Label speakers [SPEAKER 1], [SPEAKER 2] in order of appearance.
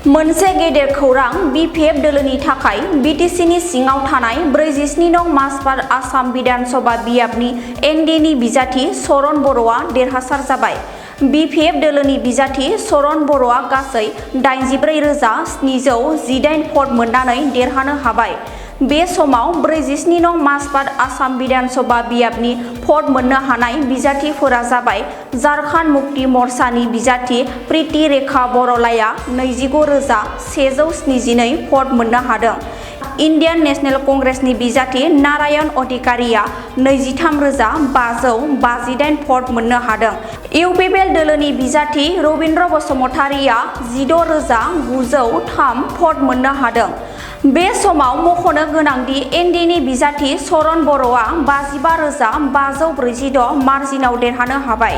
[SPEAKER 1] मोनसे गेदेर खौरां बिपिएफ दोलोनि थाखाय बिटिसिनि सिङाव थानाय 47 नं मासबाद आसाम बिधान सभा बियाबनि एनडिनि बिजाथि चरन बर'आ देरहासार जाबाय। बिपिएफ दोलोनि बिजाथि चरन बर'आ गासै 84,718 भट मोननानै देरहानो हाबाय। बे समाव 47 नं मासबाद आसाम बिधान सभा बियाबनि भट मोननो हानाय बिजाथिफोरा जाबाय झारखंड मुक्ति मोर्चानि बिजाथि प्रीति रेखा बर'लाया 29,172 भट मोननो हादों। इन्डियान नेशनेल कंग्रेसनि बिजाथि नारायण अधिकारिया 23,558 भट मोननो हादों। इउपिपिएल दोलोनि बिजाथि रवीन्द्र बसुमतारिया 16,903 भट मोननो हादों। बे समाव मख'नो गोनांदि एनडिनि बिजाथि चरन बर'आ 55,546 मार्जिनाव देरहानो हाबाय।